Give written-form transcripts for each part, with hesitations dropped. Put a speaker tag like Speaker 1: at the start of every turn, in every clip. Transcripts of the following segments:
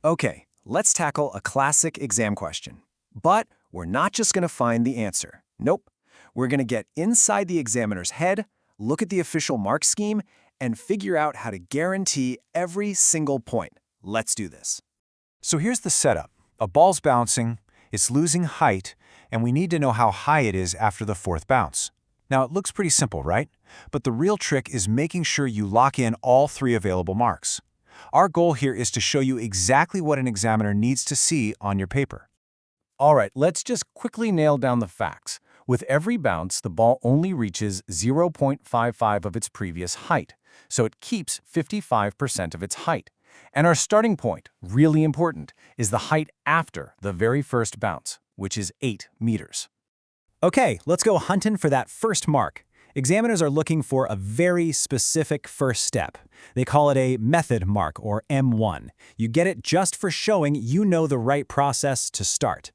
Speaker 1: Okay, let's tackle a classic exam question. But we're not just going to find the answer. Nope. We're going to get inside the examiner's head, look at the official mark scheme, and figure out how to guarantee every single point. Let's do this.
Speaker 2: So here's the setup. A ball's bouncing, it's losing height, and we need to know how high it is after the fourth bounce. Now, it looks pretty simple, right? But the real trick is making sure you lock in all three available marks. Our goal here is to show you exactly what an examiner needs to see on your paper.
Speaker 1: All right, let's just quickly nail down the facts. With every bounce, the ball only reaches 0.55 of its previous height, so it keeps 55% of its height. And our starting point, really important, is the height after the very first bounce, which is 8 meters. Okay, let's go hunting for that first mark. Examiners are looking for a very specific first step. They call it a method mark, or M1. You get it just for showing you know the right process to start.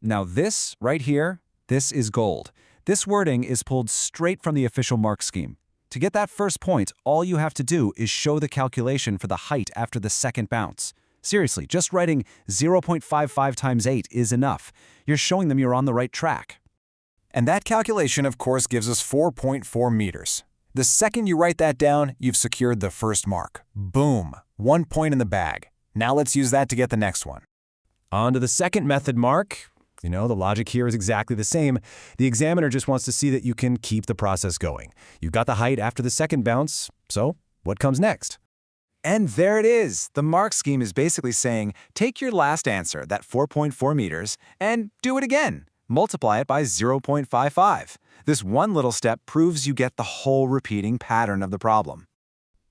Speaker 2: Now this, right here, this is gold. This wording is pulled straight from the official mark scheme. To get that first point, all you have to do is show the calculation for the height after the second bounce. Seriously, just writing 0.55 times 8 is enough. You're showing them you're on the right track. And that calculation, of course, gives us 4.4 meters. The second you write that down, you've secured the first mark. Boom! 1 point in the bag. Now let's use that to get the next one.
Speaker 1: On to the second method mark. The logic here is exactly the same. The examiner just wants to see that you can keep the process going. You got the height after the second bounce, so what comes next?
Speaker 2: And there it is. The mark scheme is basically saying, take your last answer, that 4.4 meters, and do it again. Multiply it by 0.55. This one little step proves you get the whole repeating pattern of the problem.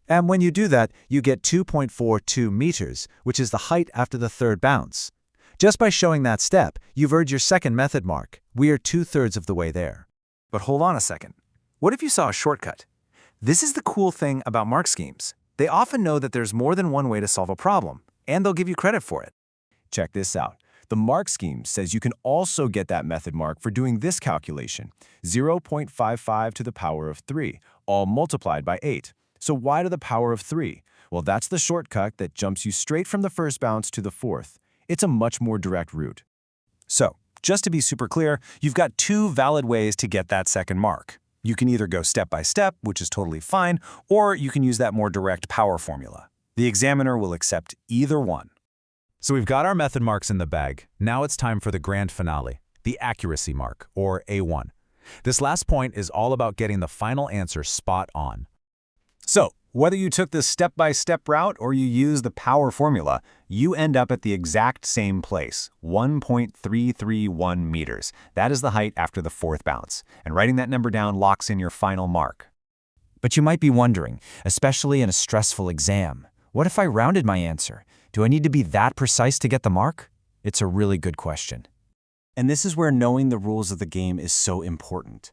Speaker 2: And when you do that, you get 2.42 meters, which is the height after the third bounce. Just by showing that step, you've earned your second method mark. We are 2/3 of the way there. But hold on a second. What if you saw a shortcut? This is the cool thing about mark schemes. They often know that there's more than one way to solve a problem, and they'll give you credit for it.
Speaker 1: Check this out. The mark scheme says you can also get that method mark for doing this calculation, 0.55 to the power of 3, all multiplied by 8. So why to the power of 3? Well, that's the shortcut that jumps you straight from the first bounce to the fourth. It's a much more direct route. So, just to be super clear, you've got two valid ways to get that second mark. You can either go step by step, which is totally fine, or you can use that more direct power formula. The examiner will accept either one.
Speaker 2: So we've got our method marks in the bag. Now it's time for the grand finale, the accuracy mark, or A1. This last point is all about getting the final answer spot on.
Speaker 1: So, whether you took the step-by-step route or you use the power formula, you end up at the exact same place, 1.331 meters. That is the height after the fourth bounce, and writing that number down locks in your final mark.
Speaker 3: But you might be wondering, especially in a stressful exam, what if I rounded my answer? Do I need to be that precise to get the mark? It's a really good question.
Speaker 1: And this is where knowing the rules of the game is so important.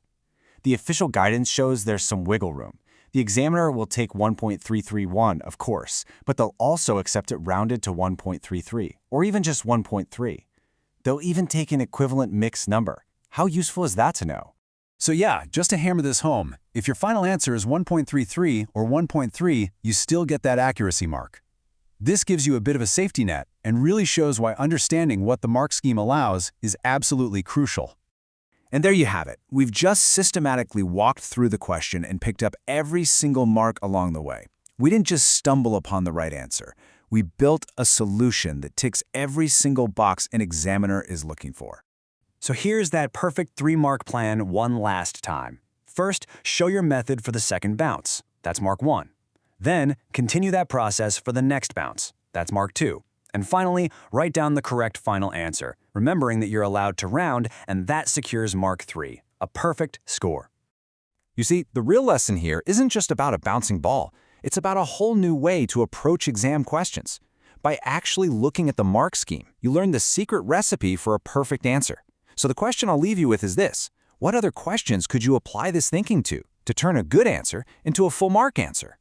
Speaker 1: The official guidance shows there's some wiggle room. The examiner will take 1.331, of course, but they'll also accept it rounded to 1.33, or even just 1.3. They'll even take an equivalent mixed number. How useful is that to know?
Speaker 2: So yeah, just to hammer this home, if your final answer is 1.33 or 1.3, you still get that accuracy mark. This gives you a bit of a safety net and really shows why understanding what the mark scheme allows is absolutely crucial.
Speaker 1: And there you have it. We've just systematically walked through the question and picked up every single mark along the way. We didn't just stumble upon the right answer. We built a solution that ticks every single box an examiner is looking for. So here's that perfect 3-mark plan one last time. First, show your method for the second bounce. That's mark 1. Then, continue that process for the next bounce. That's mark 2. And finally, write down the correct final answer, remembering that you're allowed to round, and that secures mark 3, a perfect score.
Speaker 2: You see, the real lesson here isn't just about a bouncing ball. It's about a whole new way to approach exam questions. By actually looking at the mark scheme, you learn the secret recipe for a perfect answer. So the question I'll leave you with is this: what other questions could you apply this thinking to turn a good answer into a full mark answer?